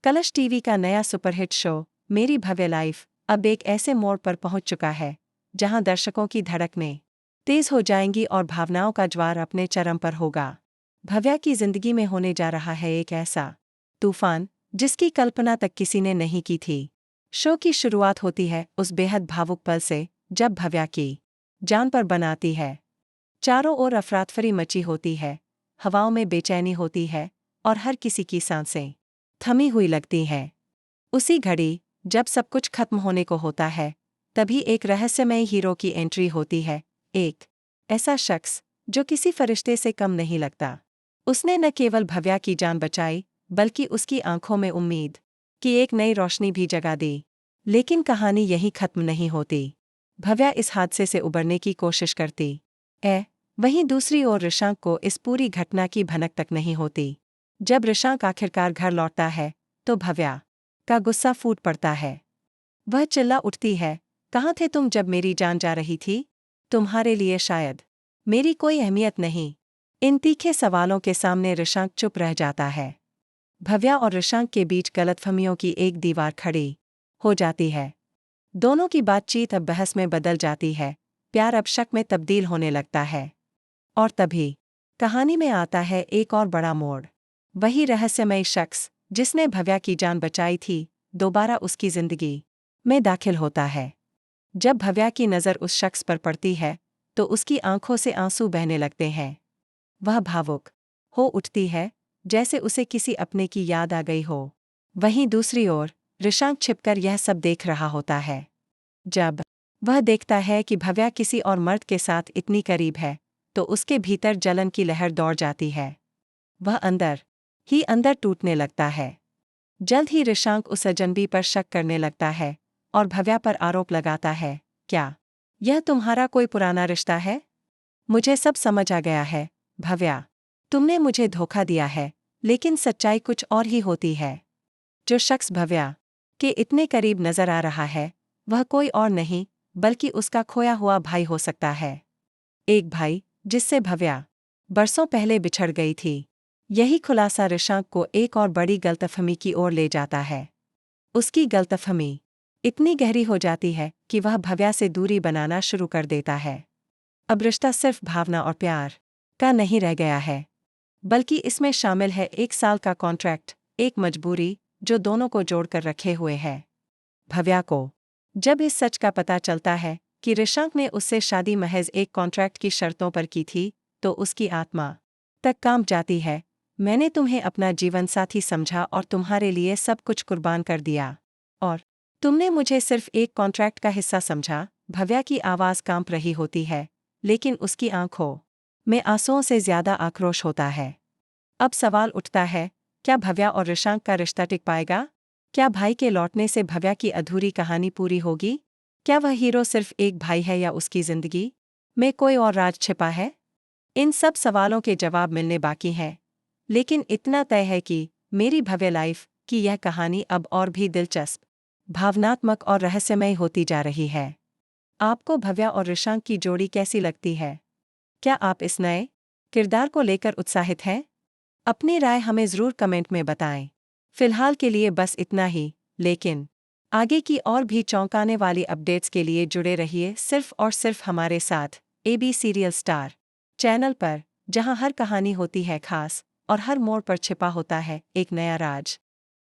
कलश टीवी का नया सुपरहिट शो मेरी भव्य लाइफ अब एक ऐसे मोड़ पर पहुंच चुका है जहां दर्शकों की धड़कनें तेज हो जाएंगी और भावनाओं का ज्वार अपने चरम पर होगा। भव्या की जिंदगी में होने जा रहा है एक ऐसा तूफान जिसकी कल्पना तक किसी ने नहीं की थी। शो की शुरुआत होती है उस बेहद भावुक पल से जब भव्या की जान पर बनाती है। चारों ओर अफरातफरी मची होती है, हवाओं में बेचैनी होती है और हर किसी की सांसें थमी हुई लगती हैं। उसी घड़ी जब सब कुछ खत्म होने को होता है तभी एक रहस्यमय हीरो की एंट्री होती है। एक ऐसा शख्स जो किसी फरिश्ते से कम नहीं लगता। उसने न केवल भव्या की जान बचाई बल्कि उसकी आंखों में उम्मीद की एक नई रोशनी भी जगा दी। लेकिन कहानी यहीं खत्म नहीं होती। भव्या इस हादसे से उबरने की कोशिश करती वहीं दूसरी ओर ऋषांक को इस पूरी घटना की भनक तक नहीं होती। जब ऋषांक आखिरकार घर लौटता है तो भव्या का गुस्सा फूट पड़ता है। वह चिल्ला उठती है, कहाँ थे तुम जब मेरी जान जा रही थी? तुम्हारे लिए शायद मेरी कोई अहमियत नहीं। इन तीखे सवालों के सामने ऋषांक चुप रह जाता है। भव्या और ऋषांक के बीच गलतफहमियों की एक दीवार खड़ी हो जाती है। दोनों की बातचीत अब बहस में बदल जाती है, प्यार अब शक में तब्दील होने लगता है। और तभी कहानी में आता है एक और बड़ा मोड़। वही रहस्यमय शख्स जिसने भव्या की जान बचाई थी दोबारा उसकी जिंदगी में दाखिल होता है। जब भव्या की नज़र उस शख्स पर पड़ती है तो उसकी आंखों से आंसू बहने लगते हैं। वह भावुक हो उठती है जैसे उसे किसी अपने की याद आ गई हो। वहीं दूसरी ओर ऋषांक छिपकर यह सब देख रहा होता है। जब वह देखता है कि भव्या किसी और मर्द के साथ इतनी करीब है तो उसके भीतर जलन की लहर दौड़ जाती है। वह अंदर ही अंदर टूटने लगता है। जल्द ही ऋषांक उस अजनबी पर शक करने लगता है और भव्या पर आरोप लगाता है, क्या यह तुम्हारा कोई पुराना रिश्ता है? मुझे सब समझ आ गया है भव्या, तुमने मुझे धोखा दिया है। लेकिन सच्चाई कुछ और ही होती है। जो शख्स भव्या के इतने करीब नजर आ रहा है वह कोई और नहीं बल्कि उसका खोया हुआ भाई हो सकता है। एक भाई जिससे भव्या बरसों पहले बिछड़ गई थी। यही खुलासा ऋषांक को एक और बड़ी गलतफहमी की ओर ले जाता है। उसकी गलतफहमी इतनी गहरी हो जाती है कि वह भव्या से दूरी बनाना शुरू कर देता है। अब रिश्ता सिर्फ भावना और प्यार का नहीं रह गया है बल्कि इसमें शामिल है 1 साल का कॉन्ट्रैक्ट, एक मजबूरी जो दोनों को जोड़कर रखे हुए है। भव्या को जब इस सच का पता चलता है कि ऋषांक ने उससे शादी महज एक कॉन्ट्रैक्ट की शर्तों पर की थी तो उसकी आत्मा तक कांप जाती है। मैंने तुम्हें अपना जीवन साथी समझा और तुम्हारे लिए सब कुछ कुर्बान कर दिया और तुमने मुझे सिर्फ एक कॉन्ट्रैक्ट का हिस्सा समझा। भव्या की आवाज़ कांप रही होती है लेकिन उसकी आंखों में आंसुओं से ज्यादा आक्रोश होता है। अब सवाल उठता है, क्या भव्या और ऋषांक का रिश्ता टिक पाएगा? क्या भाई के लौटने से भव्या की अधूरी कहानी पूरी होगी? क्या वह हीरो सिर्फ एक भाई है या उसकी जिंदगी में कोई और राज छिपा है? इन सब सवालों के जवाब मिलने बाकी हैं। लेकिन इतना तय है कि मेरी भव्य लाइफ की यह कहानी अब और भी दिलचस्प, भावनात्मक और रहस्यमय होती जा रही है। आपको भव्या और ऋषांक की जोड़ी कैसी लगती है? क्या आप इस नए किरदार को लेकर उत्साहित हैं? अपनी राय हमें ज़रूर कमेंट में बताएं। फिलहाल के लिए बस इतना ही, लेकिन आगे की और भी चौंकाने वाली अपडेट्स के लिए जुड़े रहिए सिर्फ और सिर्फ हमारे साथ AB सीरियल स्टार चैनल पर, जहां हर कहानी होती है खास और हर मोड़ पर छिपा होता है एक नया राज।